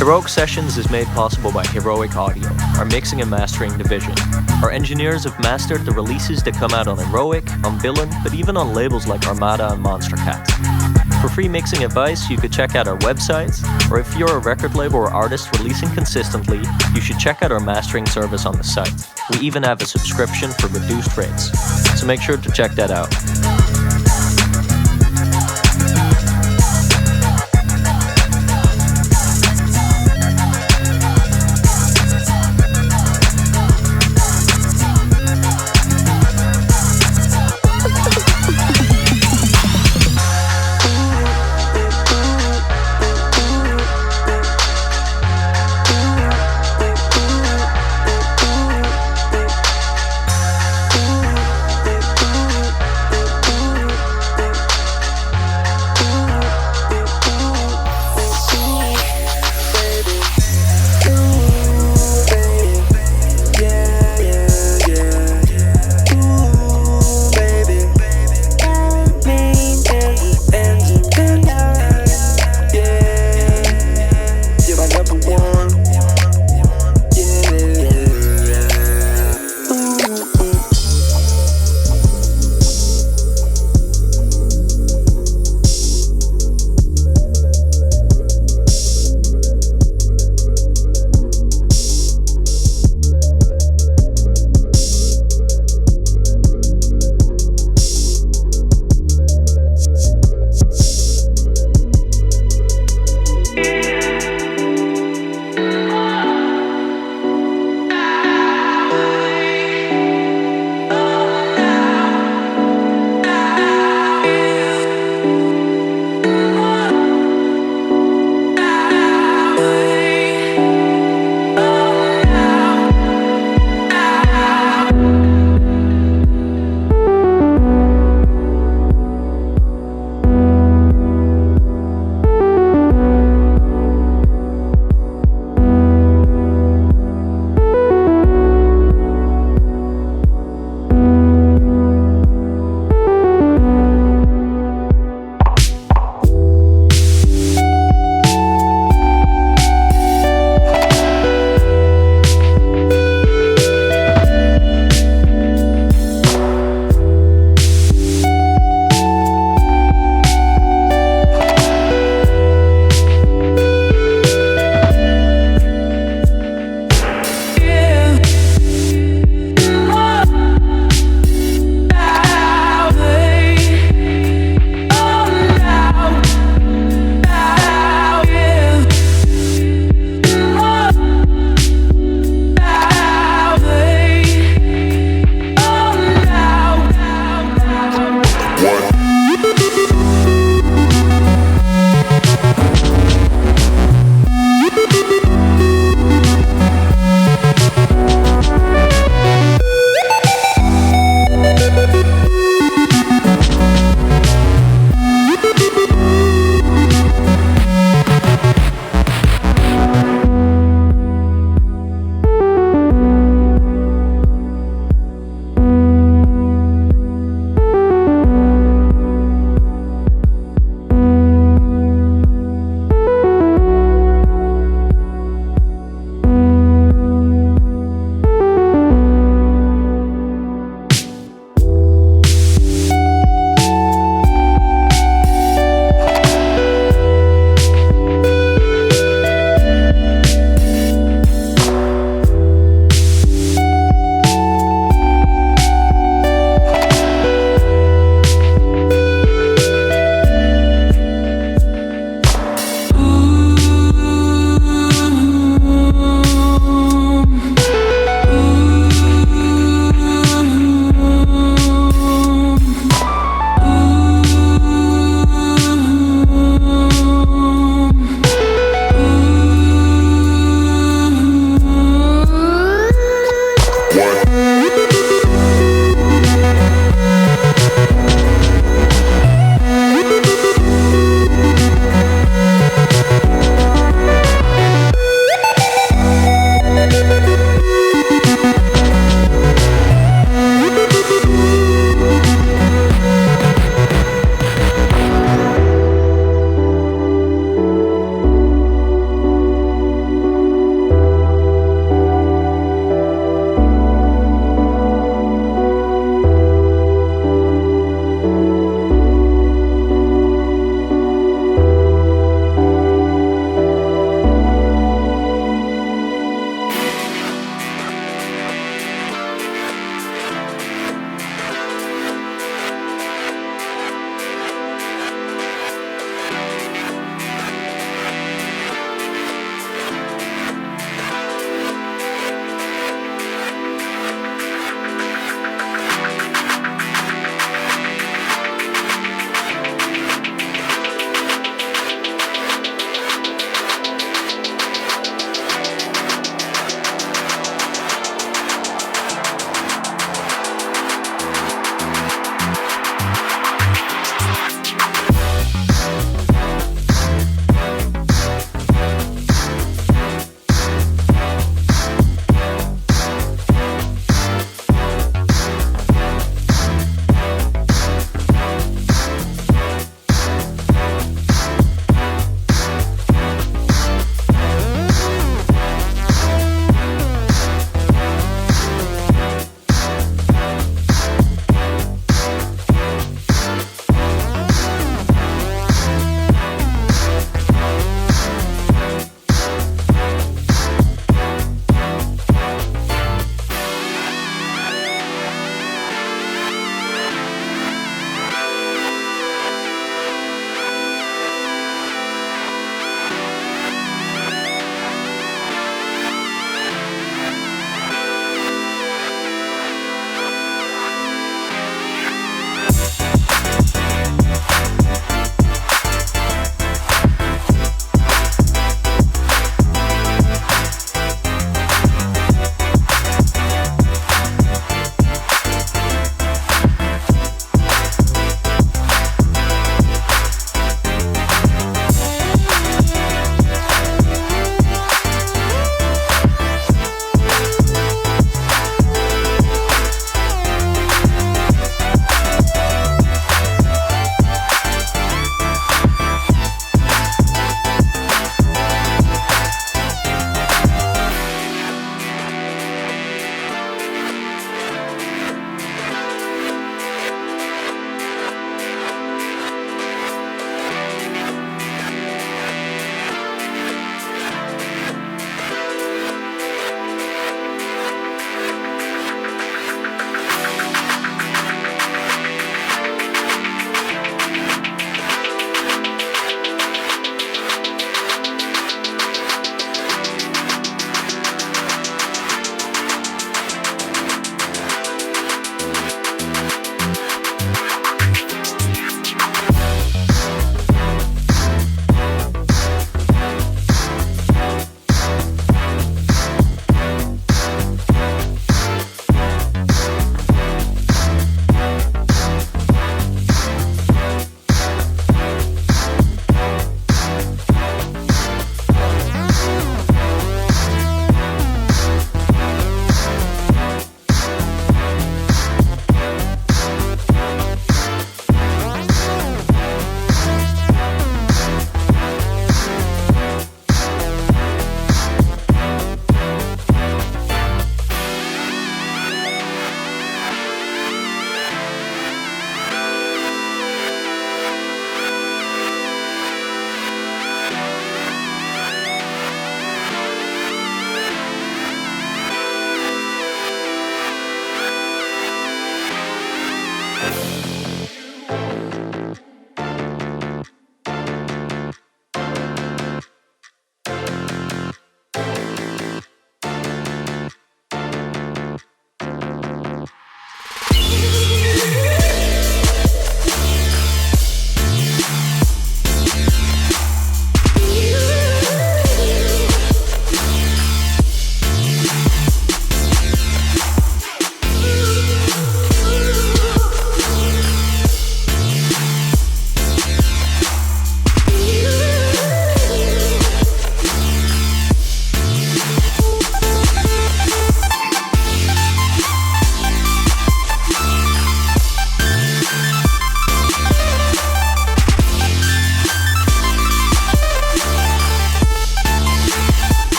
Heroic Sessions is made possible by Heroic Audio, our mixing and mastering division. Our engineers have mastered the releases that come out on Heroic, on Villain, but even on labels like Armada and Monster Cat. For free mixing advice, you could check out our websites, or if you're a record label or artist releasing consistently, you should check out our mastering service on the site. We even have a subscription for reduced rates, so make sure to check that out.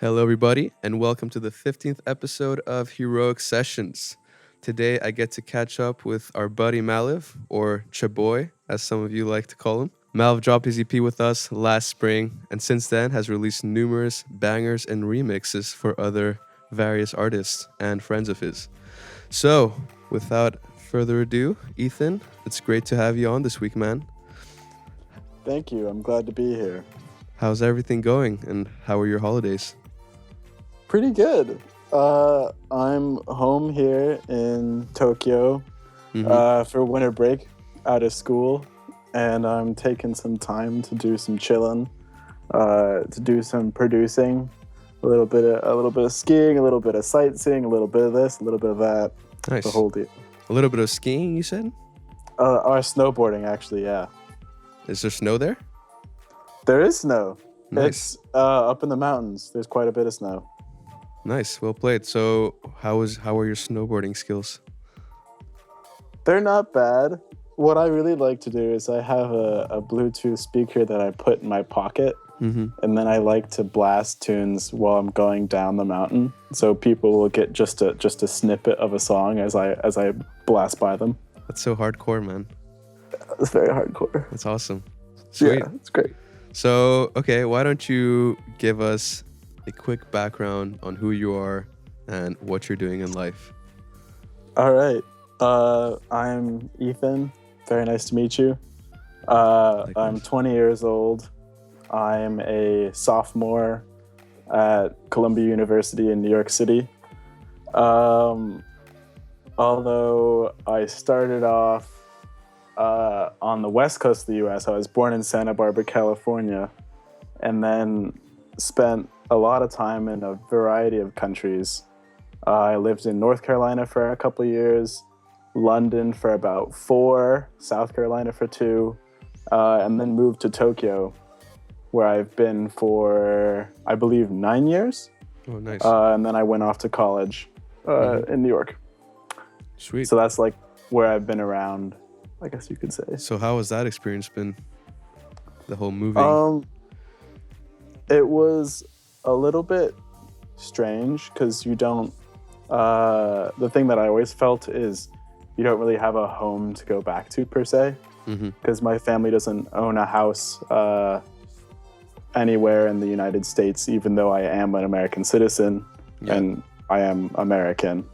Hello, everybody, and welcome to the 15th episode of Heroic Sessions. Today, I get to catch up with our buddy Malllive, or Chaboy, as some of you like to call him. Malllive dropped his EP with us last spring, and since then has released numerous bangers and remixes for other various artists and friends of his. So, without further ado, Ethan, it's great to have you on this week, man. Thank you. I'm glad to be here. How's everything going, and how are your holidays? Pretty good. I'm home here in Tokyo for winter break out of school, and I'm taking some time to do some chilling, to do some producing, a little bit of skiing, a little bit of sightseeing, a little bit of this, a little bit of that. Nice. The whole deal. A little bit of skiing, you said? Our snowboarding, actually, yeah. Is there snow there? There is snow. Nice. It's up in the mountains. There's quite a bit of snow. Nice, well played. So, how are your snowboarding skills? They're not bad. What I really like to do is I have a Bluetooth speaker that I put in my pocket, and then I like to blast tunes while I'm going down the mountain, so people will get just a snippet of a song as I blast by them. That's so hardcore, man. It's very hardcore. That's awesome. Sweet. Yeah, it's great. So, okay, why don't you give us a quick background on who you are and what you're doing in life? All right. I'm Ethan. Very nice to meet you. I'm 20 years old. I'm a sophomore at Columbia University in New York City. Although I started off on the west coast of the U.S., I was born in Santa Barbara, California, and then spent a lot of time in a variety of countries. I lived in North Carolina for a couple of years, London for about 4, South Carolina for 2, and then moved to Tokyo, where I've been for, I believe, 9 years. Oh, nice. And then I went off to college in New York. Sweet. So that's like where I've been around, I guess you could say. So how has that experience been? The whole moving? It was a little bit strange because you don't, the thing that I always felt is you don't really have a home to go back to per se, because my family doesn't own a house anywhere in the United States, even though I am an American citizen and I am American.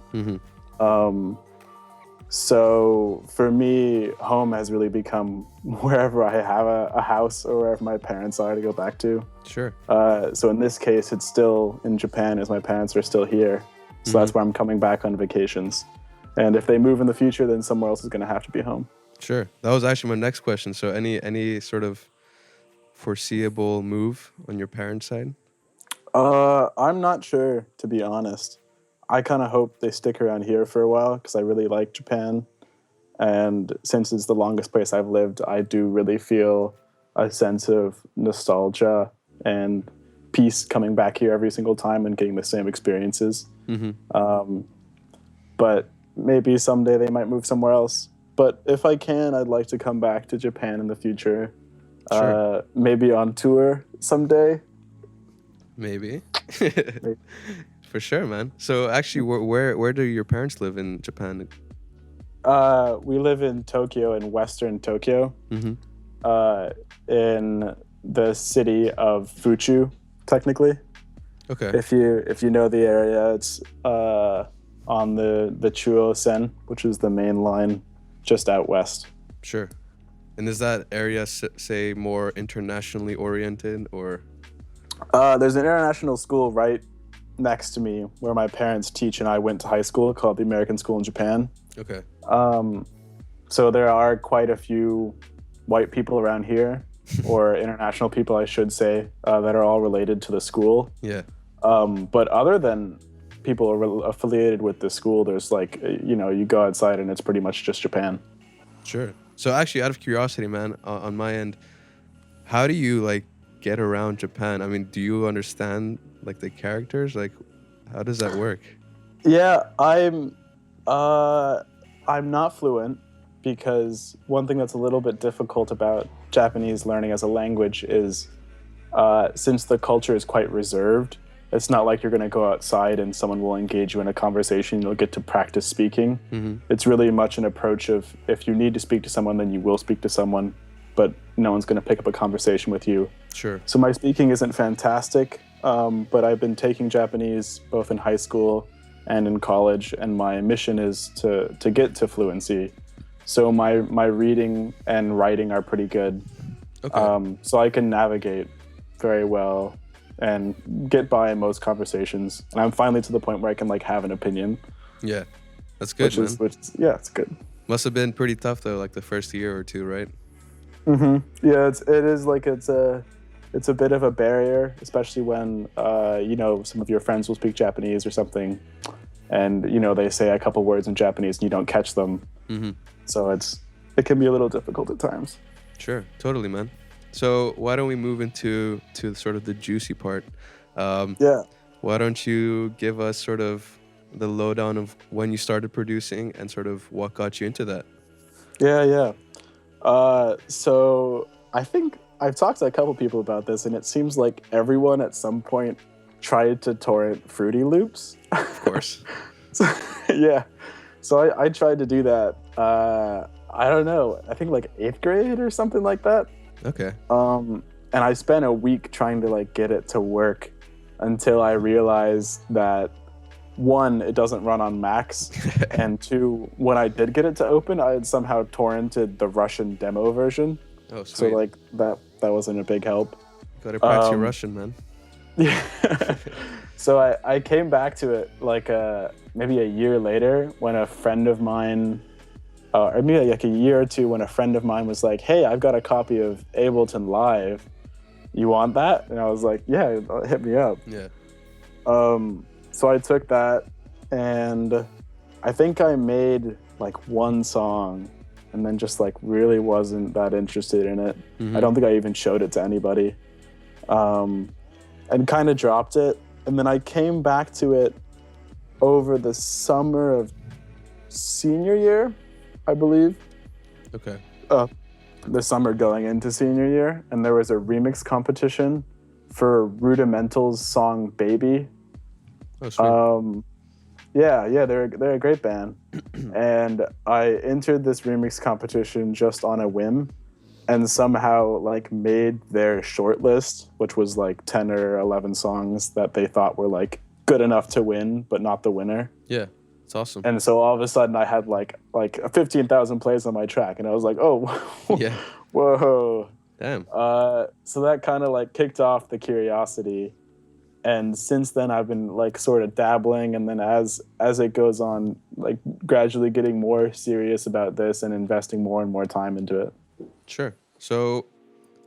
So for me, home has really become wherever I have a house or wherever my parents are to go back to. Sure. So in this case, it's still in Japan as my parents are still here. So that's where I'm coming back on vacations. And if they move in the future, then somewhere else is going to have to be home. Sure. That was actually my next question. So any sort of foreseeable move on your parents' side? I'm not sure, to be honest. I kind of hope they stick around here for a while because I really like Japan. And since it's the longest place I've lived, I do really feel a sense of nostalgia and peace coming back here every single time and getting the same experiences. But maybe someday they might move somewhere else. But if I can, I'd like to come back to Japan in the future. Sure. Maybe on tour someday. Maybe. For sure, man. So actually, where do your parents live in Japan? We live in Tokyo, in Western Tokyo, in the city of Fuchu, technically. Okay. If you know the area, it's on the Chuo-sen, which is the main line just out west. Sure. And is that area, say, more internationally oriented, or? There's an international school right next to me where my parents teach and I went to high school, called the American School in Japan. Okay. So there are quite a few white people around here, or international people, I should say, that are all related to the school. Yeah. But other than people affiliated with the school, there's like, you go outside and it's pretty much just Japan. Sure. So actually, out of curiosity, man, on my end, how do you get around Japan? I mean, do you understand the characters? How does that work? Yeah, I'm not fluent, because one thing that's a little bit difficult about Japanese learning as a language is since the culture is quite reserved, It's not like you're going to go outside and someone will engage you in a conversation. You'll get to practice speaking. It's really much an approach of if you need to speak to someone, then you will speak to someone, but no one's going to pick up a conversation with you. Sure. So my speaking isn't fantastic, but I've been taking Japanese both in high school and in college, and my mission is to get to fluency. So my reading and writing are pretty good. Okay. So I can navigate very well and get by in most conversations. And I'm finally to the point where I can like have an opinion. Yeah, that's good, man. Yeah, it's good. Must have been pretty tough though, like the first year or two, right? Yeah, it is like it's a bit of a barrier, especially when some of your friends will speak Japanese or something, and they say a couple words in Japanese and you don't catch them. So it can be a little difficult at times. Sure, totally, man. So why don't we move into sort of the juicy part? Yeah. Why don't you give us sort of the lowdown of when you started producing and sort of what got you into that? Yeah. So I think I've talked to a couple people about this, and it seems like everyone at some point tried to torrent Fruity Loops. Of course. Yeah. So I tried to do that. I don't know. I think like 8th grade or something like that. Okay. And I spent a week trying to like get it to work until I realized that 1, it doesn't run on Macs, and 2, when I did get it to open, I had somehow torrented the Russian demo version. Oh, sweet. So like that wasn't a big help. Gotta practice your Russian, man. Yeah. So I came back to it like maybe a year later when a friend of mine, or maybe like a year or two when a friend of mine was like, "Hey, I've got a copy of Ableton Live. You want that?" And I was like, "Yeah, hit me up." Yeah. So I took that, and I think I made like one song, and then just like really wasn't that interested in it. I don't think I even showed it to anybody, and kind of dropped it. And then I came back to it over the summer of senior year, I believe. Okay. The summer going into senior year, and there was a remix competition for Rudimental's song "Baby." Oh, sweet. Yeah, they're a great band, and I entered this remix competition just on a whim, and somehow like made their short list, which was like 10 or 11 songs that they thought were like good enough to win, but not the winner. Yeah, it's awesome. And so all of a sudden I had like 15,000 plays on my track, and I was like, oh, Yeah. whoa. Damn. So that kind of like kicked off the curiosity. And since then I've been like sort of dabbling, and then as it goes on, like gradually getting more serious about this and investing more and more time into it. Sure. So,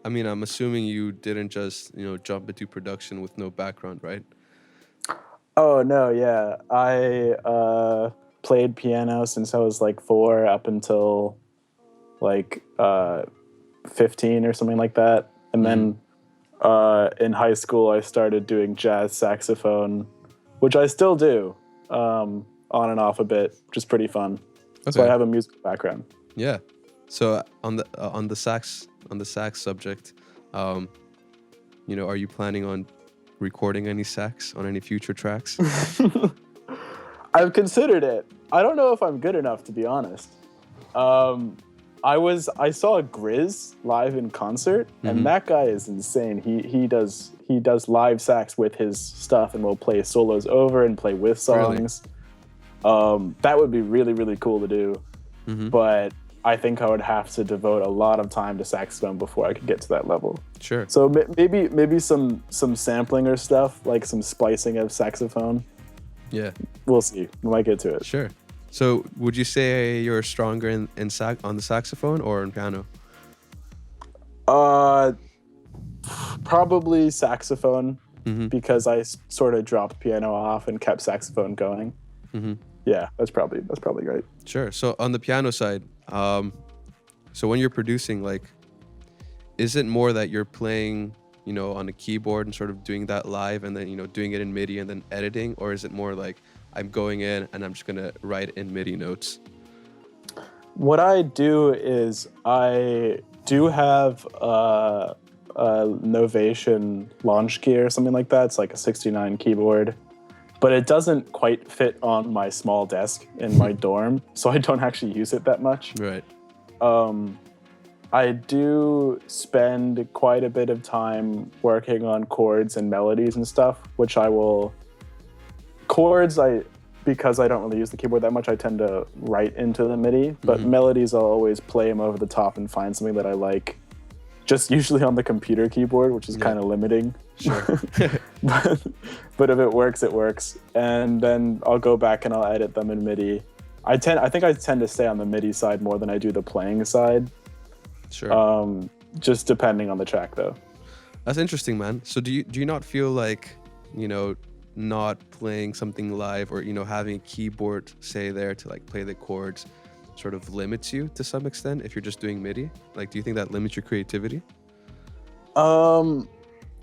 I mean, I'm assuming you didn't just, jump into production with no background, right? Oh, no, yeah. I played piano since I was like 4 up until like 15 or something like that. And then in high school, I started doing jazz saxophone, which I still do on and off a bit, which is pretty fun. Okay. So I have a musical background. Yeah. So on the sax subject, are you planning on recording any sax on any future tracks? I've considered it. I don't know if I'm good enough, to be honest. I saw Grizz live in concert, and that guy is insane. He does live sax with his stuff and will play solos over and play with songs. Really? That would be really, really cool to do. But I think I would have to devote a lot of time to saxophone before I could get to that level. Sure. So maybe some sampling or stuff, like some splicing of saxophone. Yeah. We'll see. We might get to it. Sure. So would you say you're stronger on the saxophone or on piano? Probably saxophone, because I sort of dropped piano off and kept saxophone going. Yeah, that's probably right. Sure. So on the piano side, so when you're producing, like, is it more that you're playing, on a keyboard and sort of doing that live and then, doing it in MIDI and then editing? Or is it more like I'm going in and I'm just going to write in MIDI notes? What I do is I do have Novation launch gear or something like that. It's like a 69 keyboard, but it doesn't quite fit on my small desk in my dorm, so I don't actually use it that much. Right. I do spend quite a bit of time working on chords and melodies and stuff, which I will... Chords, because I don't really use the keyboard that much, I tend to write into the MIDI, but melodies, I'll always play them over the top and find something that I like, just usually on the computer keyboard, which is kind of limiting. Sure. but if it works, it works. And then I'll go back and I'll edit them in MIDI. I think I tend to stay on the MIDI side more than I do the playing side. Sure. Just depending on the track, though. That's interesting, man. So do you not feel like, not playing something live or, having a keyboard, say, there to like play the chords sort of limits you to some extent if you're just doing MIDI? Like, do you think that limits your creativity? No,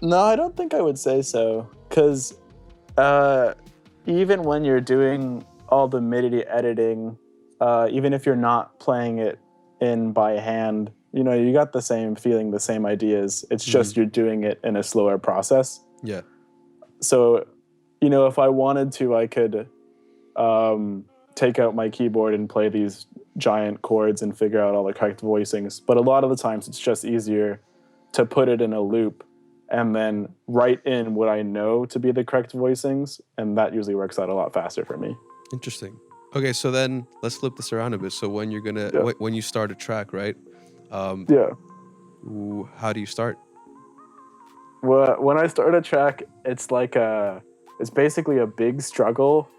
I don't think I would say so. Because even when you're doing all the MIDI editing, even if you're not playing it in by hand, you got the same feeling, the same ideas. It's just you're doing it in a slower process. Yeah. So, if I wanted to, I could take out my keyboard and play these giant chords and figure out all the correct voicings. But a lot of the times it's just easier to put it in a loop and then write in what I know to be the correct voicings. And that usually works out a lot faster for me. Interesting. Okay, so then let's flip this around a bit. So when when you start a track, right? How do you start? Well, when I start a track, it's basically a big struggle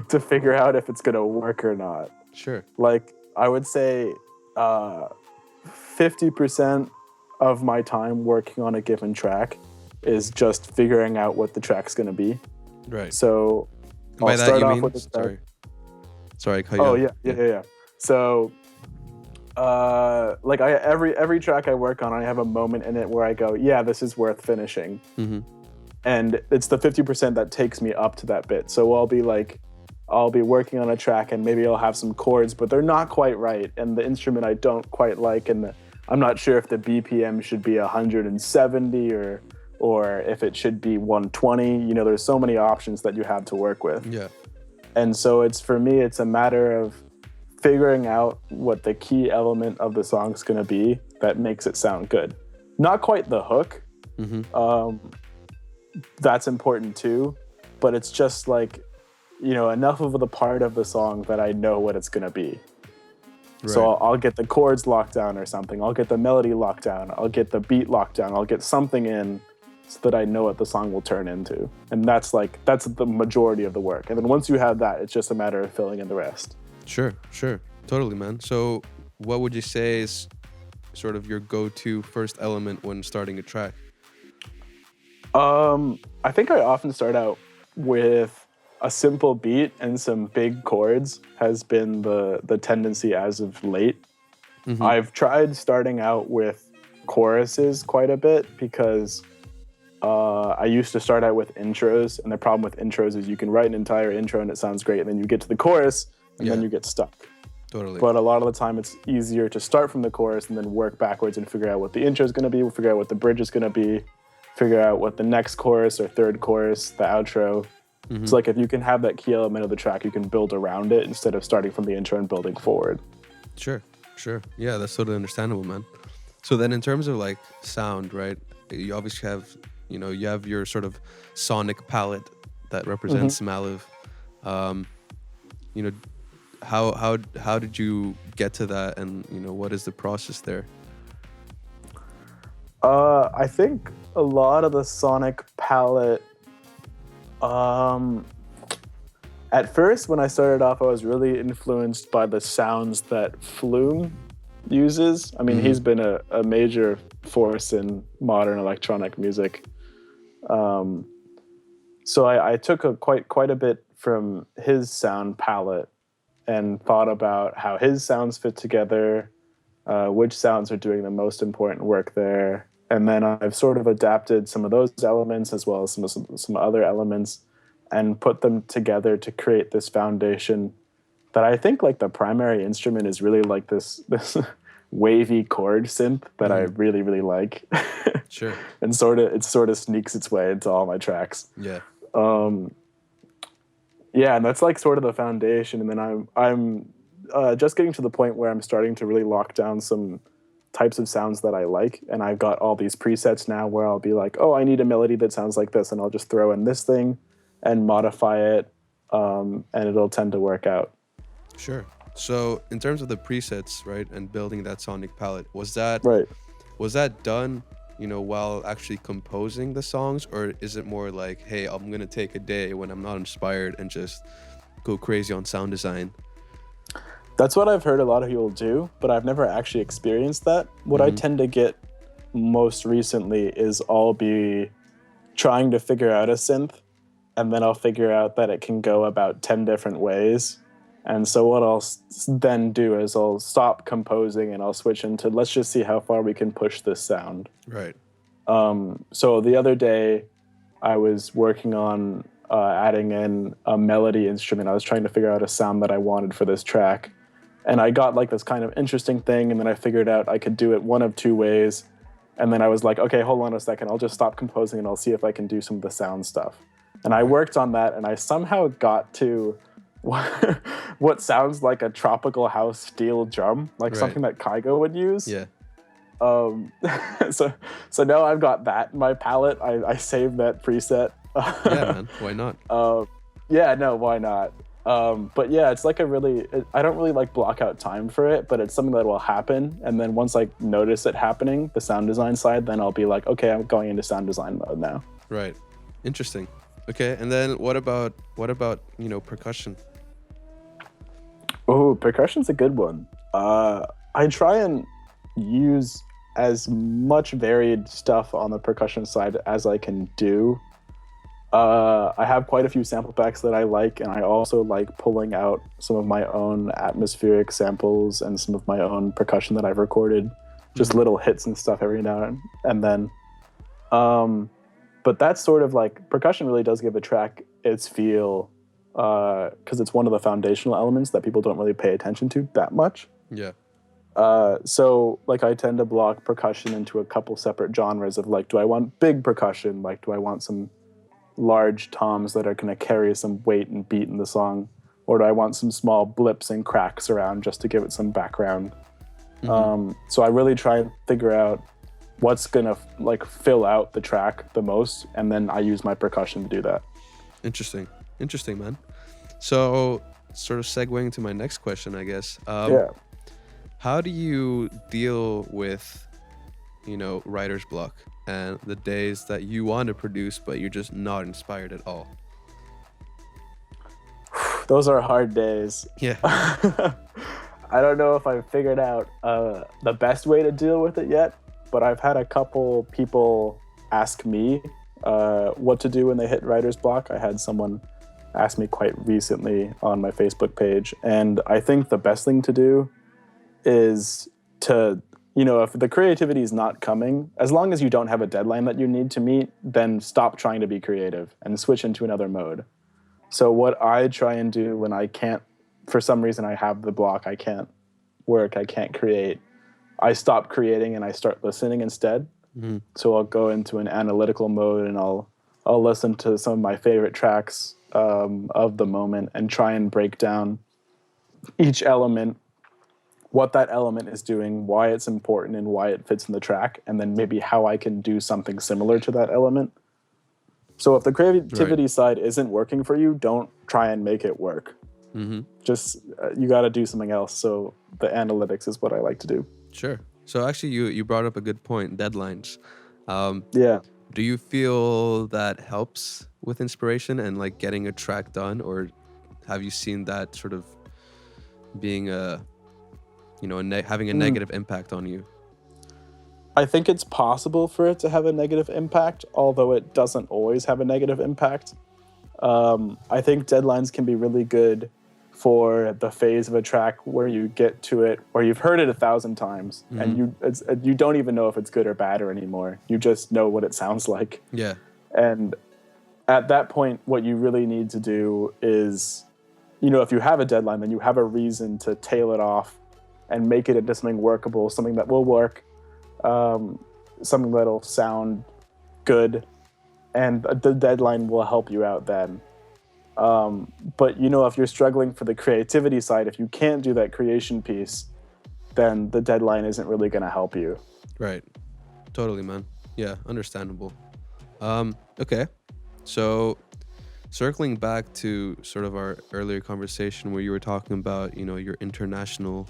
to figure out if it's gonna work or not. Sure. Like, I would say 50% of my time working on a given track is just figuring out what the track's gonna be. Right. So by I'll that start you off mean? with the Sorry, I cut you off. Yeah. So every track I work on, I have a moment in it where I go, yeah, this is worth finishing. And it's the 50% that takes me up to that bit. So I'll be working on a track and maybe I'll have some chords, but they're not quite right. And the instrument I don't quite like, and I'm not sure if the BPM should be 170 or if it should be 120. There's so many options that you have to work with. Yeah. And so for me, it's a matter of figuring out what the key element of the song's gonna be that makes it sound good. Not quite the hook. That's important too, but it's just enough of the part of the song that I know what it's gonna be. Right. So I'll get the chords locked down or something. I'll get the melody locked down. I'll get the beat locked down. I'll get something in so that I know what the song will turn into. And that's the majority of the work. And then once you have that, it's just a matter of filling in the rest. Sure. Totally, man. So what would you say is sort of your go-to first element when starting a track? I think I often start out with a simple beat and some big chords has been the tendency as of late. I've tried starting out with choruses quite a bit because I used to start out with intros, and the problem with intros is you can write an entire intro and it sounds great, and then you get to the chorus and then you get stuck. Totally. But a lot of the time it's easier to start from the chorus and then work backwards and figure out what the intro is going to be, figure out what the bridge is going to be, figure out what the next chorus or third chorus, the outro. So if you can have that key element of the track, you can build around it instead of starting from the intro and building forward. Sure. Yeah, that's totally understandable, man. So then in terms of sound, right, you obviously have, you have your sort of sonic palette that represents Malllive. How did you get to that, and what is the process there? I think a lot of the sonic palette, at first when I started off, I was really influenced by the sounds that Pluma uses. I mean, he's been a major force in modern electronic music. So I took quite a bit from his sound palette and thought about how his sounds fit together, which sounds are doing the most important work there. And then I've sort of adapted some of those elements as well as some other elements and put them together to create this foundation that I think the primary instrument is really this wavy chord synth that I really, really like. Sure. And it sort of sneaks its way into all my tracks. Yeah. Yeah, and that's like sort of the foundation. And then I'm just getting to the point where I'm starting to really lock down some types of sounds that I like. And I've got all these presets now where I'll be like, oh, I need a melody that sounds like this. And I'll just throw in this thing and modify it. And it'll tend to work out. Sure. So in terms of the presets, right, and building that sonic palette, was that done, while actually composing the songs, or is it more like, hey, I'm gonna take a day when I'm not inspired and just go crazy on sound design? That's what I've heard a lot of people do, but I've never actually experienced that. What I tend to get most recently is I'll be trying to figure out a synth, and then I'll figure out that it can go about 10 different ways. And so what I'll then do is I'll stop composing and I'll switch into, let's just see how far we can push this sound. Right. So the other day I was working on adding in a melody instrument. I was trying to figure out a sound that I wanted for this track. And I got like this kind of interesting thing, and then I figured out I could do it one of two ways. And then I was like, okay, hold on a second. I'll just stop composing and I'll see if I can do some of the sound stuff. And I worked on that, and I somehow got to what sounds like a tropical house steel drum, like something that Kygo would use. Yeah. So now I've got that in my palette. I saved that preset. Yeah, man. Why not? Why not? But yeah, it's like I don't really like block out time for it, but it's something that will happen. And then once I notice it happening, the sound design side, then I'll be like, okay, I'm going into sound design mode now. Right. Interesting. Okay. And then what about, percussion? Oh, percussion's a good one. I try and use as much varied stuff on the percussion side as I can do. I have quite a few sample packs that I like, and I also like pulling out some of my own atmospheric samples and some of my own percussion that I've recorded, just little hits and stuff every now and then. But that's sort of like, percussion really does give a track its feel, because it's one of the foundational elements that people don't really pay attention to that much. Yeah. So like I tend to block percussion into a couple separate genres of like, do I want big percussion? Like, do I want some large toms that are going to carry some weight and beat in the song? Or do I want some small blips and cracks around just to give it some background? So I really try and figure out what's going to like fill out the track the most. And then I use my percussion to do that. Interesting, man. So sort of segueing to my next question, I guess. How do you deal with, writer's block and the days that you want to produce, but you're just not inspired at all? Those are hard days. Yeah. I don't know if I've figured out the best way to deal with it yet, but I've had a couple people ask me what to do when they hit writer's block. I had someone ask me quite recently on my Facebook page, and I think the best thing to do is to, if the creativity is not coming, as long as you don't have a deadline that you need to meet, then stop trying to be creative and switch into another mode. So what I try and do when I can't, for some reason I have the block, I can't work, I can't create, I stop creating and I start listening instead. So I'll go into an analytical mode and I'll listen to some of my favorite tracks of the moment and try and break down each element, what that element is doing, why it's important and why it fits in the track, and then maybe how I can do something similar to that element. So if the creativity side isn't working for you, don't try and make it work. Just, you got to do something else. So the analytics is what I like to do. Sure. So actually you brought up a good point, deadlines. Yeah. Do you feel that helps with inspiration and like getting a track done, or have you seen that sort of being having a negative impact on you? I think it's possible for it to have a negative impact, although it doesn't always have a negative impact. I think deadlines can be really good for the phase of a track where you get to it, where you've heard it 1,000 times, and you don't even know if it's good or bad or anymore. You just know what it sounds like. Yeah. And at that point, what you really need to do is, if you have a deadline, then you have a reason to tail it off and make it into something workable, something that will work, something that'll sound good, and the deadline will help you out then. But if you're struggling for the creativity side, if you can't do that creation piece, then the deadline isn't really going to help you. Right. Totally, man. Yeah, understandable. Okay. So circling back to sort of our earlier conversation where you were talking about, your internationalism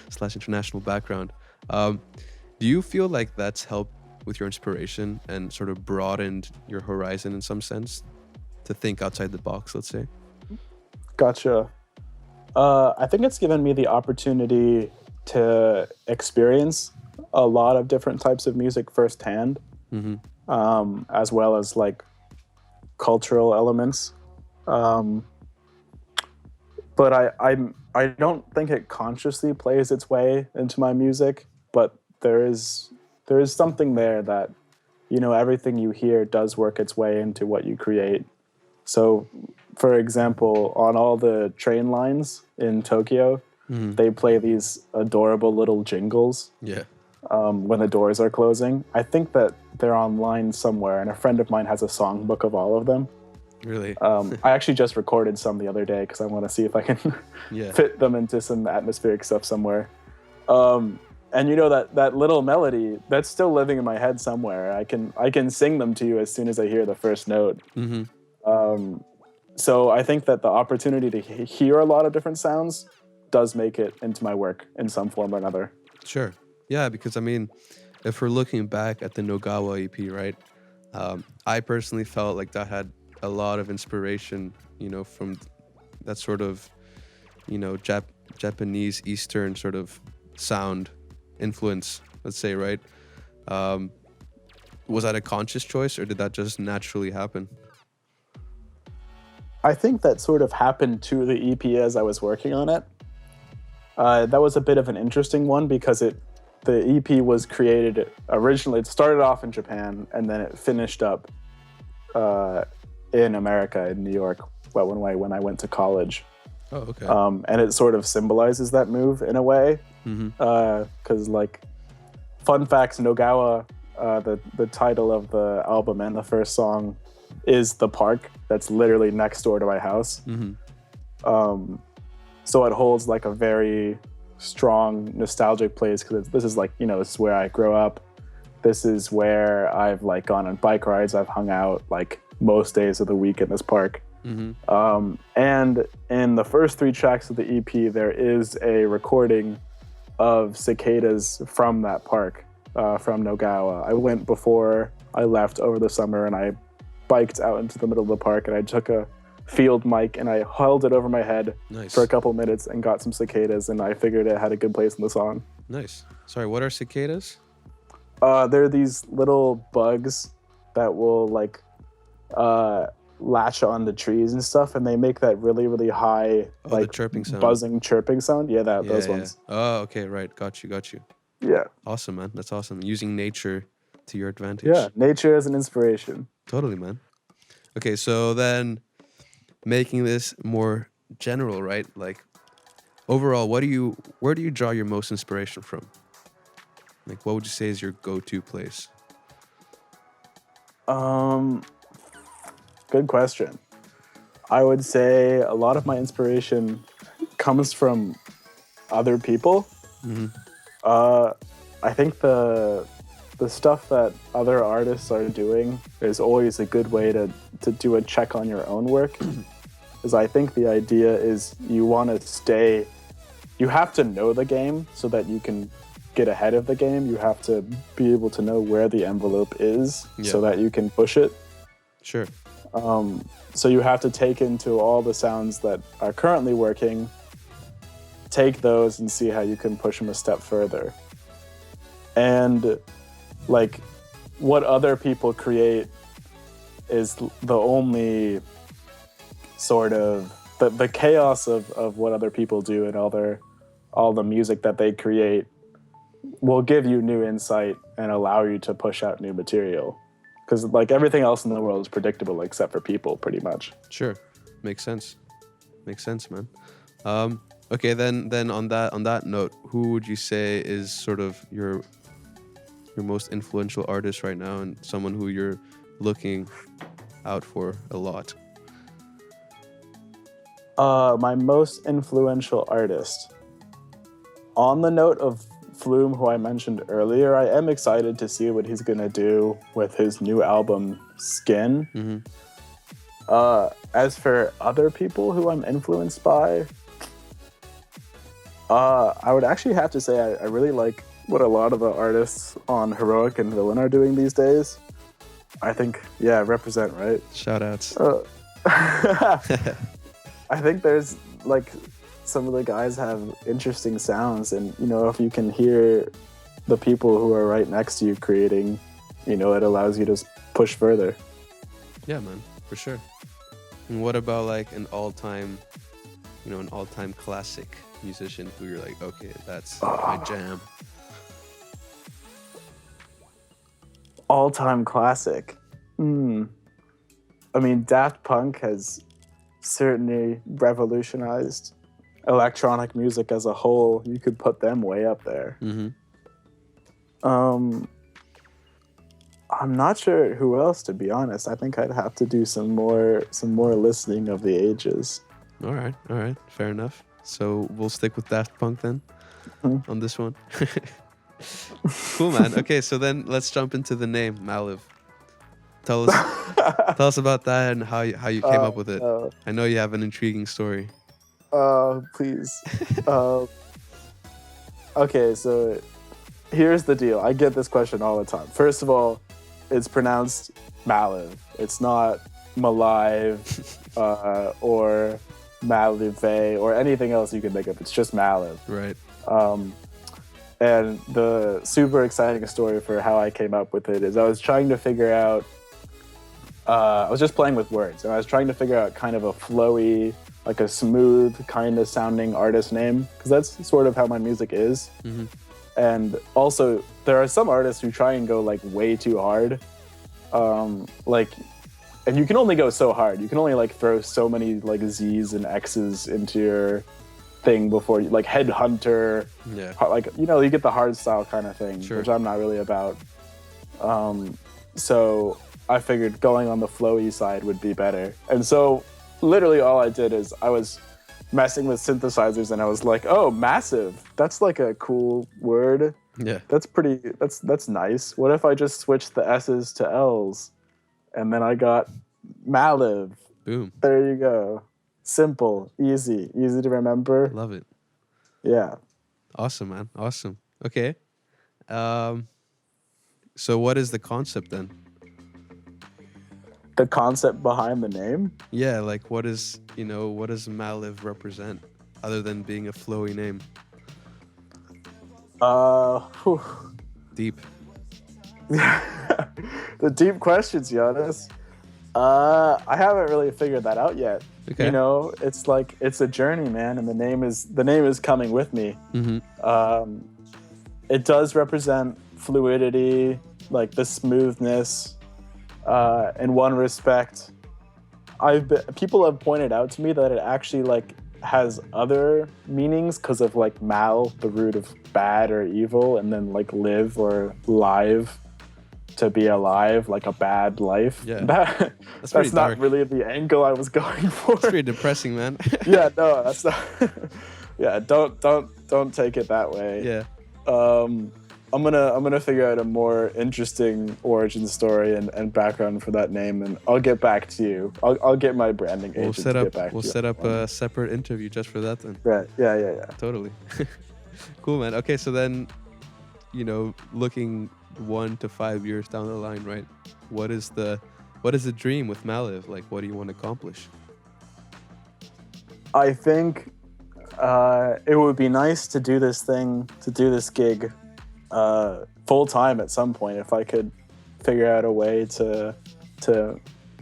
/ international background. Do you feel like that's helped with your inspiration and sort of broadened your horizon in some sense to think outside the box, let's say? Gotcha. I think it's given me the opportunity to experience a lot of different types of music firsthand, as well as like cultural elements. But I don't think it consciously plays its way into my music, but there is something there that, everything you hear does work its way into what you create. So, for example, on all the train lines in Tokyo, they play these adorable little jingles when the doors are closing. I think that they're online somewhere, and a friend of mine has a songbook of all of them. Really? I actually just recorded some the other day because I want to see if I can fit them into some atmospheric stuff somewhere. And that little melody, that's still living in my head somewhere. I can sing them to you as soon as I hear the first note. So I think that the opportunity to hear a lot of different sounds does make it into my work in some form or another. Sure. Yeah, because if we're looking back at the Nogawa EP, right? I personally felt like that had a lot of inspiration, from that sort of, Japanese Eastern sort of sound influence, let's say, right? Was that a conscious choice, or did that just naturally happen? I think that sort of happened to the EP as I was working on it. That was a bit of an interesting one because the EP was created originally. It started off in Japan and then it finished up in America, in New York, when I went to college. Oh, okay. And it sort of symbolizes that move in a way. Because, fun facts, Nogawa, the title of the album and the first song is the park that's literally next door to my house. So it holds like a very strong nostalgic place because this is this is where I grew up. This is where I've gone on bike rides. I've hung out most days of the week in this park. And in the first 3 tracks of the EP, there is a recording of cicadas from that park, from Nogawa. I went before I left over the summer and I biked out into the middle of the park and I took a field mic and I held it over my head for a couple minutes and got some cicadas, and I figured it had a good place in the song. Nice. Sorry, what are cicadas? They're these little bugs that will latch on the trees and stuff, and they make that really, really high the chirping sound. Buzzing chirping sound. Those ones. Oh, okay, right. Got you. Yeah. Awesome, man. That's awesome. Using nature to your advantage. Yeah, nature as an inspiration. Totally, man. Okay, so then making this more general, right? Overall, where do you draw your most inspiration from? What would you say is your go-to place? Good question. I would say a lot of my inspiration comes from other people. I think the stuff that other artists are doing is always a good way to do a check on your own work. Because I think the idea is you have to know the game so that you can get ahead of the game. You have to be able to know where the envelope is so that you can push it. Sure. So you have to take into all the sounds that are currently working, take those and see how you can push them a step further. And what other people create is the only sort of the chaos of what other people do, and all the music that they create will give you new insight and allow you to push out new material. Because everything else in the world is predictable except for people, pretty much. Sure. Makes sense, man. Okay, then on that note, who would you say is sort of your most influential artist right now, and someone who you're looking out for a lot? My most influential artist. On the note of Flume, who I mentioned earlier, I am excited to see what he's gonna do with his new album, Skin. Mm-hmm. As for other people who I'm influenced by, I would actually have to say I really like what a lot of the artists on Heroic and Villain are doing these days. I think, yeah, represent, right? Shout outs. I think there's like some of the guys have interesting sounds, and you know, if you can hear the people who are right next to you creating, you know, it allows you to push further. Yeah, man, for sure. And what about like an all-time classic musician who you're like, okay, that's my jam? All-time classic. I mean, Daft Punk has certainly revolutionized electronic music as a whole. You could put them way up there. Mm-hmm. I'm not sure who else, to be honest. I think I'd have to do some more listening of the ages. All right, fair enough. So we'll stick with Daft Punk then on this one. Cool, man. Okay, so then let's jump into the name Malllive. Tell us about that and how you came up with it. I know you have an intriguing story. Please. Okay, so here's the deal. I get this question all the time. First of all, it's pronounced Mallive. It's not Malllive or Malllive or anything else you can think of. It's just Mallive. Right. And the super exciting story for how I came up with it is I was trying to figure out, I was just playing with words, and I was trying to figure out kind of a flowy, like a smooth kind of sounding artist name, because that's sort of how my music is. Mm-hmm. And also, there are some artists who try and go like way too hard. And you can only go so hard. You can only like throw so many like Z's and X's into your thing before you, like Headhunter. Yeah. Like, you know, you get the hard style kind of thing, Sure. which I'm not really about. So I figured going on the flowy side would be better. And so literally all I did is I was messing with synthesizers and I was like, oh, massive. That's like a cool word. Yeah. That's nice. What if I just switched the S's to L's? And then I got Malllive. Boom. There you go. Simple, easy to remember. Love it. Yeah. Awesome, man. Awesome. Okay. So what is the concept then? The concept behind the name? Yeah, like what does Malllive represent other than being a flowy name? Deep. The deep questions, Giannis. I haven't really figured that out yet. Okay. You know, it's like it's a journey, man, and the name is coming with me. Mm-hmm. It does represent fluidity, like the smoothness. In one respect, people have pointed out to me that it actually like has other meanings because of like mal, the root of bad or evil, and then like live or live, to be alive, like a bad life. Yeah. That's not dark. really the angle I was going for. It's pretty depressing, man. Yeah, no, that's not. Yeah, don't take it that way. Yeah. I'm gonna figure out a more interesting origin story and background for that name, and I'll get back to you. I'll get my branding agent to get back to you. We'll set up a separate interview just for that then. Right. Yeah. Totally. Cool, man. Okay, so then, looking 1 to 5 years down the line, right? What is the dream with Malllive? Like, what do you want to accomplish? I think it would be nice to do this gig full time at some point, if I could figure out a way to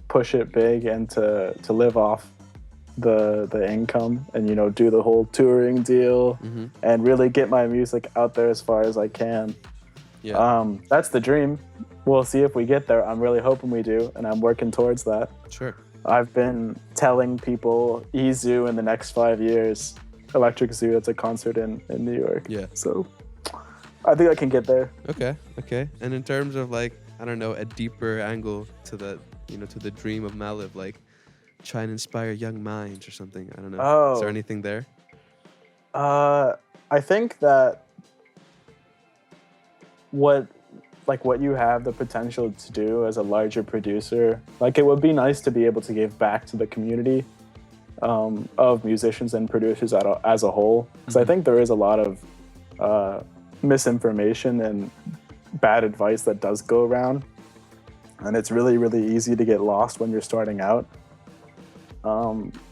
push it big and to live off the income and do the whole touring deal. Mm-hmm. And really get my music out there as far as I can. Yeah. That's the dream. We'll see if we get there. I'm really hoping we do, and I'm working towards that. Sure. I've been telling people Izu in the next 5 years, Electric Zoo. That's a concert in New York. Yeah. So I think I can get there. Okay. And in terms of like, I don't know, a deeper angle to the, to the dream of Malllive, like try and inspire young minds or something. I don't know. Oh. Is there anything there? I think that what you have the potential to do as a larger producer, like it would be nice to be able to give back to the community of musicians and producers as a whole. Because I think there is a lot of misinformation and bad advice that does go around. And it's really, really easy to get lost when you're starting out.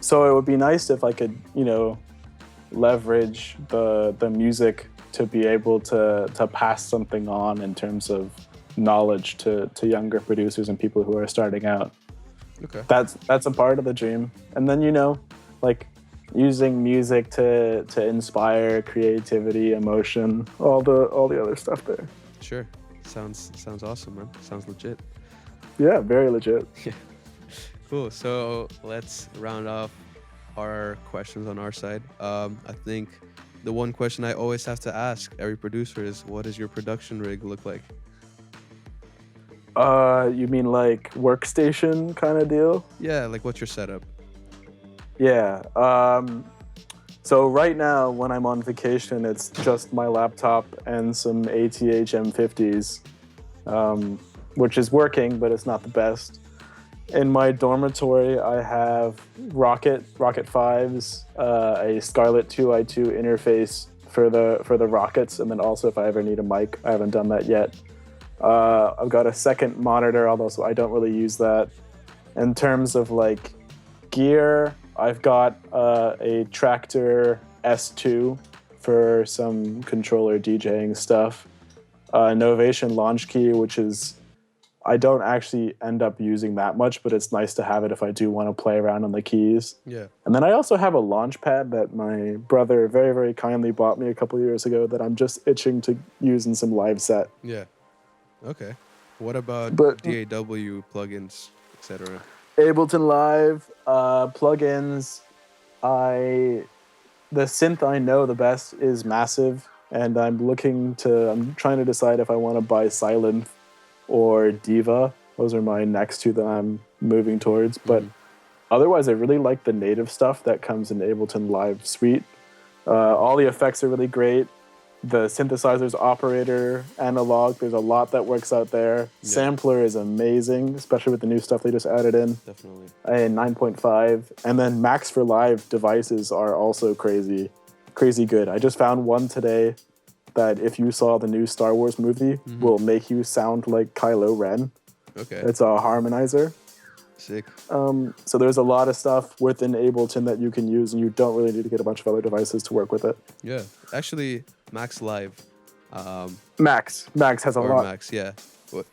So it would be nice if I could, leverage the music to be able to pass something on in terms of knowledge to younger producers and people who are starting out. Okay. That's a part of the dream. And then, like using music to inspire creativity, emotion, all the other stuff there. Sure. Sounds awesome, man. Sounds legit. Yeah, very legit. Yeah. Cool. So let's round off our questions on our side. I think the one question I always have to ask every producer is, what does your production rig look like? You mean like workstation kind of deal? Yeah, like what's your setup? Yeah. So right now when I'm on vacation, it's just my laptop and some ATH M50s, which is working, but it's not the best. In my dormitory, I have Rocket 5s, a Scarlett 2i2 interface for the Rockets, and then also if I ever need a mic, I haven't done that yet. I've got a second monitor, although I don't really use that. In terms of like gear, I've got a Tractor S2 for some controller DJing stuff. Novation launch key, which is, I don't actually end up using that much, but it's nice to have it if I do want to play around on the keys. Yeah. And then I also have a launch pad that my brother very, very kindly bought me a couple years ago that I'm just itching to use in some live set. Yeah. Okay. What about DAW plugins, etc.? Ableton Live, plugins. The synth I know the best is Massive, and I'm trying to decide if I want to buy Sylenth or Diva. Those are my next two that I'm moving towards. But otherwise, I really like the native stuff that comes in Ableton Live Suite. All the effects are really great. The synthesizer's operator, analog, there's a lot that works out there. Yeah. Sampler is amazing, especially with the new stuff they just added in. Definitely. A 9.5. And then Max for Live devices are also crazy good. I just found one today that if you saw the new Star Wars movie, will make you sound like Kylo Ren. Okay. It's a harmonizer. Sick. So there's a lot of stuff within Ableton that you can use, and you don't really need to get a bunch of other devices to work with it. Yeah. Actually, Max Live. Max has a lot. Max, yeah. But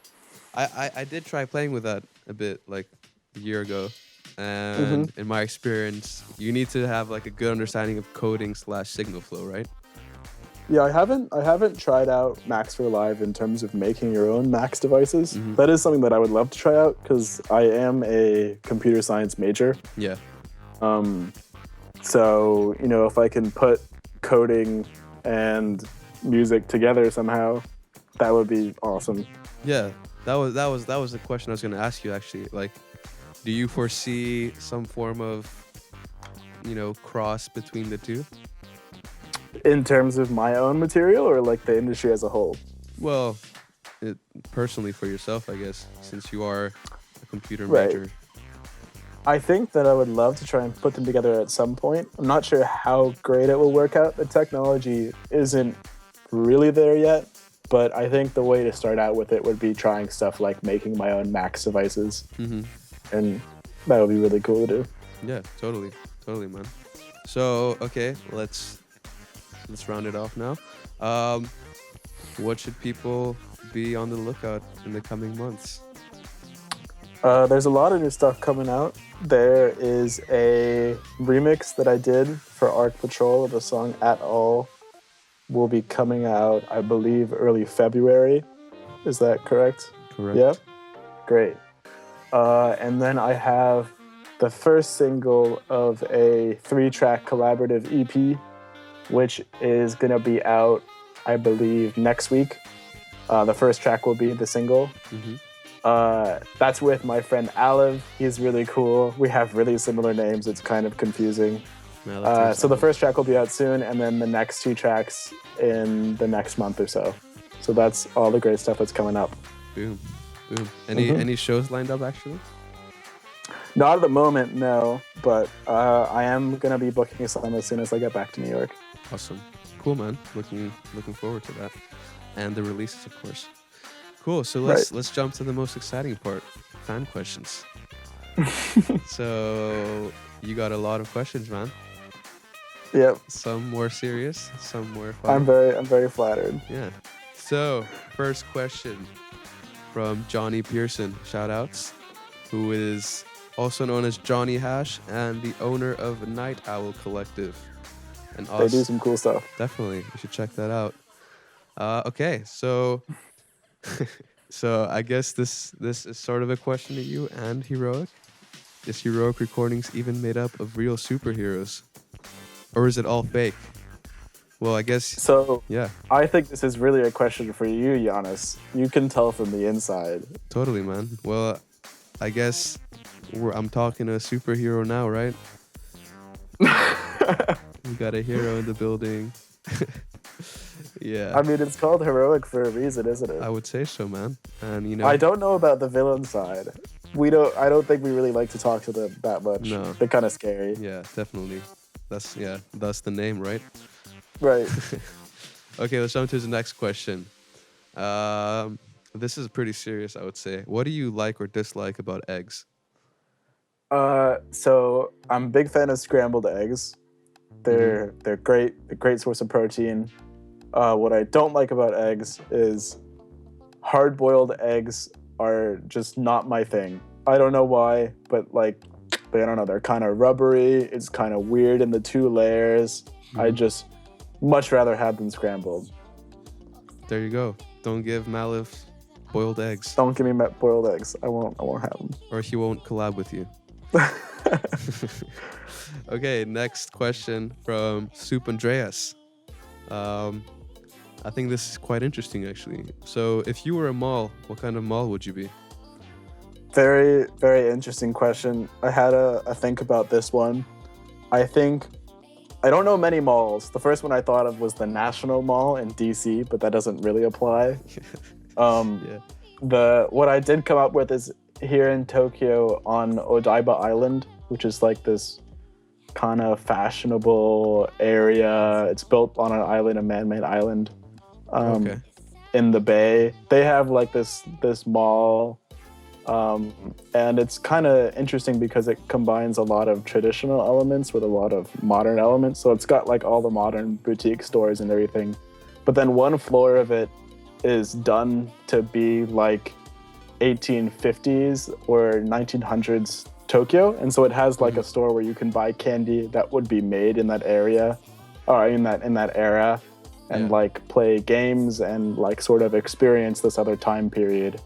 I did try playing with that a bit, like a year ago. And in my experience, you need to have like a good understanding of coding / signal flow, right? Yeah, I haven't tried out Max for Live in terms of making your own Max devices. That is something that I would love to try out because I am a computer science major. Yeah. So, if I can put coding and music together somehow, that would be awesome. Yeah, that was the question I was going to ask you actually. Like, do you foresee some form of, cross between the two? In terms of my own material or like the industry as a whole? Well, personally for yourself, I guess, since you are a computer major. I think that I would love to try and put them together at some point. I'm not sure how great it will work out. The technology isn't really there yet, but I think the way to start out with it would be trying stuff like making my own Max devices. And that would be really cool to do. Yeah, totally, man. So, okay, let's round it off now. What should people be on the lookout in the coming months? There's a lot of new stuff coming out. There is a remix that I did for Ark Patrol of the song At All. Will be coming out, I believe, early February. Is that correct? Correct. Yeah? Great. And then I have the first single of a 3-track collaborative EP which is gonna be out, I believe, next week. The first track will be the single. That's with my friend Allive. He's really cool. We have really similar names. It's kind of confusing. So the first track will be out soon, and then the next 2 tracks in the next month or so. So that's all the great stuff that's coming up. Boom. Any shows lined up actually? Not at the moment, no. But I am gonna be booking some as soon as I get back to New York. Awesome. Cool, man. Looking forward to that, and the releases, of course. Cool. So let's jump to the most exciting part: fan questions. So you got a lot of questions, man. Yep. Some more serious, some more fun. I'm very flattered. Yeah. So first question from Johnny Pearson, shout outs, who is also known as Johnny Hash and the owner of Night Owl Collective. And They do some cool stuff. Definitely, you should check that out. Okay, so so I guess this is sort of a question to you and Heroic. Is Heroic Recordings even made up of real superheroes, or is it all fake? Well, I guess so. Yeah, I think this is really a question for you, Giannis. You can tell from the inside. totally, man. Well, I guess I'm talking to a superhero now, right? We got a hero in the building. Yeah. I mean, it's called Heroic for a reason, isn't it? I would say so, man. And you know, I don't know about the villain side. I don't think we really like to talk to them that much. No. They're kind of scary. Yeah, definitely. That's the name, right? Right. Okay, let's jump to the next question. This is pretty serious, I would say. What do you like or dislike about eggs? So I'm a big fan of scrambled eggs. They're great. A great source of protein. What I don't like about eggs is hard-boiled eggs are just not my thing. I don't know why, but like, I don't know. They're kind of rubbery. It's kind of weird in the 2 layers. I just much rather have them scrambled. There you go. Don't give Malllive boiled eggs, Don't give me boiled eggs. I won't have them. or he won't collab with you. Okay, next question from soupandreas. I think this is quite interesting, actually. So, if you were a mall, what kind of mall would you be? Very, very interesting question. I had a think about this one. I don't know many malls. The first one I thought of was the National Mall in DC, but that doesn't really apply. What I did come up with is here in Tokyo on Odaiba Island, which is like this kind of fashionable area. It's built on an island, a man-made island, in the bay. They have like this mall. And it's kind of interesting because it combines a lot of traditional elements with a lot of modern elements. So it's got like all the modern boutique stores and everything. But then one floor of it is done to be like 1850s or 1900s Tokyo. And so it has like a store where you can buy candy that would be made in that area or in that era and like play games and like sort of experience this other time period.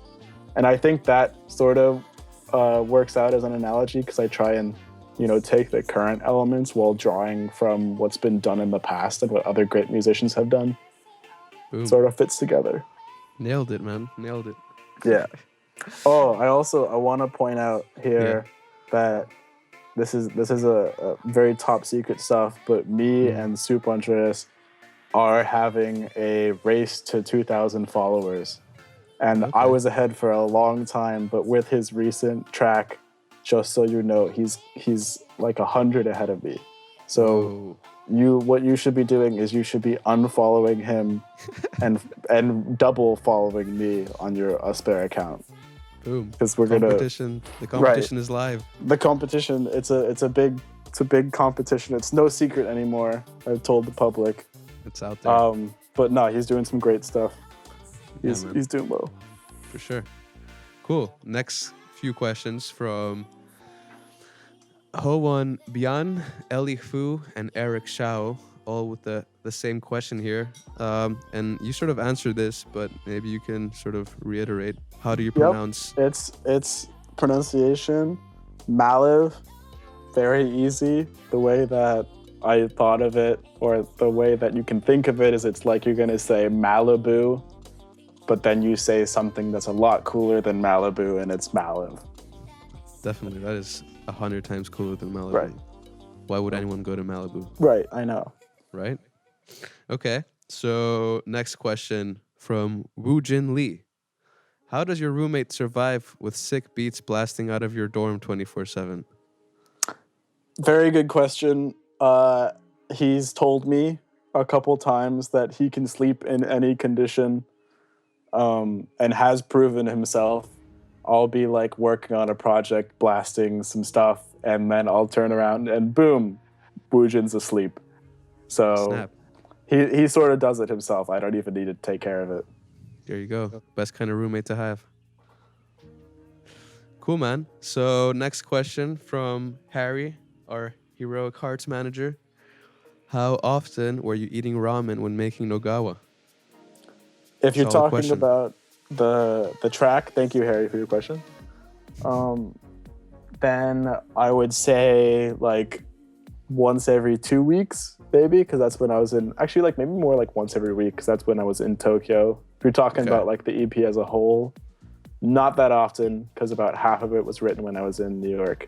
And I think that sort of works out as an analogy because I try and, take the current elements while drawing from what's been done in the past and what other great musicians have done. Boom. Sort of fits together. Nailed it, man. Nailed it. Yeah. Oh, I want to point out here that this is a very top secret stuff, but me and SevnthWonder are having a race to 2,000 followers. And I was ahead for a long time, but with his recent track, just so you know, he's like 100 ahead of me. So what you should be doing is you should be unfollowing him and double following me on your Aspera account. Boom. Because the competition is live. The competition, it's a big competition. It's no secret anymore. I've told the public. It's out there. But no, he's doing some great stuff. He's doing well. For sure. Cool. Next few questions from Ho1 Bian, Eli Fu, and Eric Shao, all with the same question here. And you sort of answered this, but maybe you can sort of reiterate. How do you pronounce? It's pronunciation, Malllive. Very easy. The way that I thought of it, or the way that you can think of it, is it's like you're going to say Malibu, but then you say something that's a lot cooler than Malibu, and it's Malllive. Definitely. That is 100 times cooler than Malibu. Right. Why would anyone go to Malibu? Right, I know. Right? Okay. So next question from Woojin Lee. How does your roommate survive with sick beats blasting out of your dorm 24/7? Very good question. He's told me a couple times that he can sleep in any condition, and has proven himself. I'll be like working on a project, blasting some stuff, and then I'll turn around and boom, Woojin's asleep. So Snap. he sort of does it himself. I don't even need to take care of it. There you go. Best kind of roommate to have. Cool, man. So next question from Harry, our Heroic Hearts manager. How often were you eating ramen when making Nogawa? If you're Solid talking question. about the track, thank you, Harry, for your question. Then I would say like once every 2 weeks, maybe, because that's when I was in. Actually, like maybe more like once every week, because that's when I was in Tokyo. If you're talking Okay. about like the EP as a whole, not that often, because about half of it was written when I was in New York.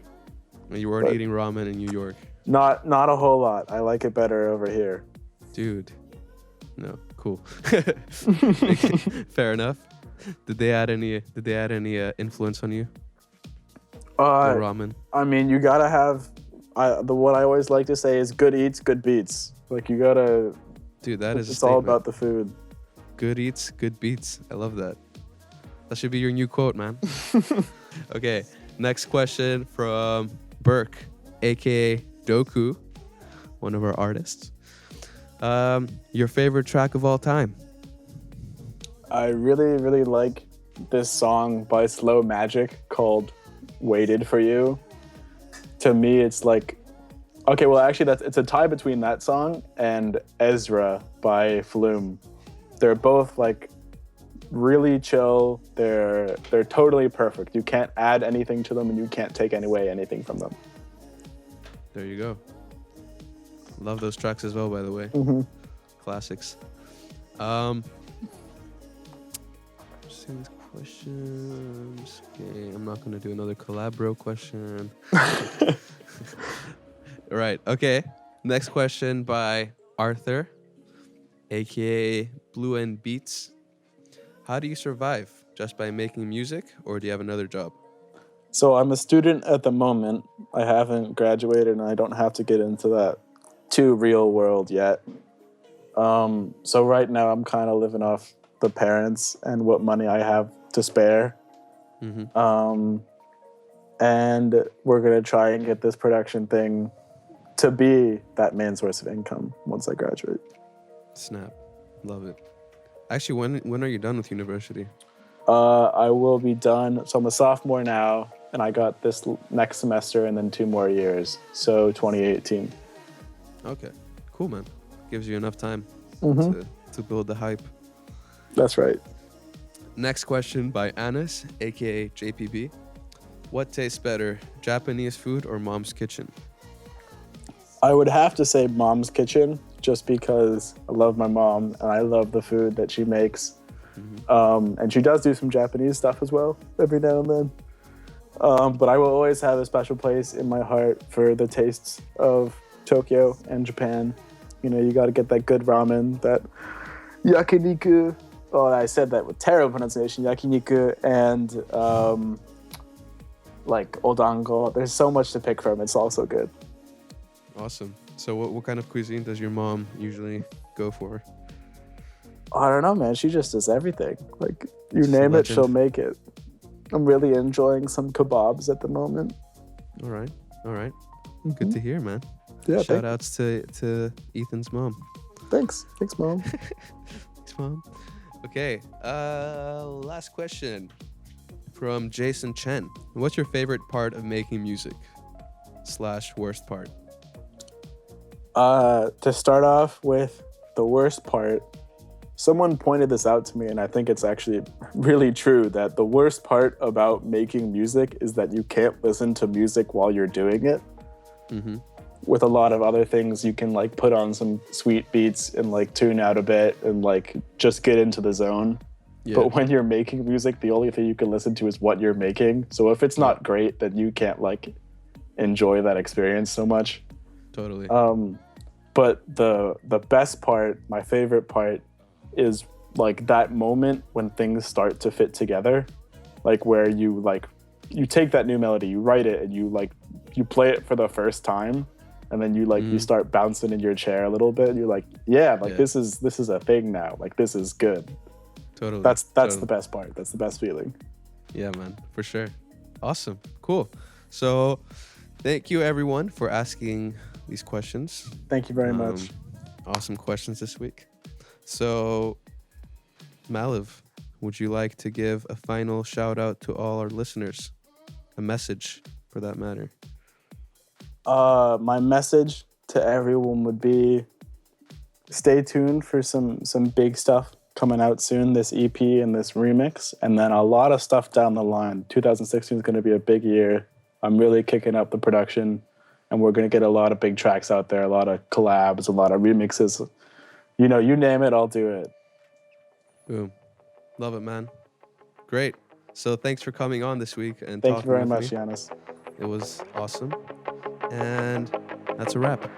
And you weren't But- eating ramen in New York. Not a whole lot. I like it better over here. Dude. No, cool. Fair enough. Did they add any influence on you? The ramen. I mean, you gotta have. What I always like to say is good eats, good beats. Like you gotta. Dude, that is a It's all statement. about the food. Good eats, good beats. I love that. That should be your new quote, man. Okay, next question from Burke, aka Dooqu, one of our artists. Your favorite track of all time? I really, really like this song by Slow Magic called "Waited for You." To me, it's like, okay, well, actually, it's a tie between that song and Ezra by Flume. They're both like really chill. They're totally perfect. You can't add anything to them, and you can't take away anything from them. There you go. Love those tracks as well, by the way. Mm-hmm. Classics. Just seeing these questions. Okay, I'm not gonna do another collabro question. Right. Okay. Next question by Arthur, aka Blue and Beats. How do you survive? Just by making music, or do you have another job? So I'm a student at the moment. I haven't graduated, and I don't have to get into that too real world yet. So right now I'm kind of living off the parents and what money I have to spare. Mm-hmm. And we're gonna try and get this production thing to be that main source of income once I graduate. Snap. Love it. Actually, when are you done with university? I will be done. So I'm a sophomore now, and I got this next semester and then 2 more years. So 2018. Okay. Cool, man. Gives you enough time Mm-hmm. to build the hype. That's right. Next question by Anis, aka JPB. What tastes better, Japanese food or mom's kitchen? I would have to say Mom's Kitchen, just because I love my mom and I love the food that she makes. Mm-hmm. And she does do some Japanese stuff as well every now and then. But I will always have a special place in my heart for the tastes of Tokyo and Japan. You know, you got to get that good ramen, that yakiniku. Oh, I said that with terrible pronunciation. Yakiniku and like odango. There's so much to pick from. It's also good. Awesome. So what kind of cuisine does your mom usually go for? I don't know, man. She just does everything. Like, you She's a name it, legend. she'll make it. I'm really enjoying some kebabs at the moment. All right. Good Mhm. to hear, man. Yeah, Shout outs to Ethan's mom. thanks. Thanks, Mom. Thanks, mom. Okay. Last question from Jason Chen. What's your favorite part of making music? / worst part? To start off with the worst part, someone pointed this out to me, and I think it's actually really true, that the worst part about making music is that you can't listen to music while you're doing it. Mm-hmm. with a lot of other things, you can like put on some sweet beats and like tune out a bit and like just get into the zone. Yeah. But when you're making music, the only thing you can listen to is what you're making. So if it's not great, then you can't like enjoy that experience so much. Totally. But the best part, my favorite part, is like that moment when things start to fit together, like where you take that new melody, you write it, and you play it for the first time. And then you start bouncing in your chair a little bit. And you're like, this is a thing now. Like, this is good. Totally. That's totally. the best part. That's the best feeling. Yeah, man, for sure. Awesome. Cool. So thank you everyone for asking these questions. Thank you very much. Awesome questions this week. So Malllive, would you like to give a final shout out to all our listeners? A message for that matter. My message to everyone would be stay tuned for some big stuff coming out soon, this EP and this remix, and then a lot of stuff down the line. 2016 is going to be a big year. I'm really kicking up the production, and we're going to get a lot of big tracks out there, a lot of collabs, a lot of remixes. You know, you name it, I'll do it. Boom. Love it, man. Great. So thanks for coming on this week and Thank you very much, me. Giannis. It was awesome. And that's a wrap.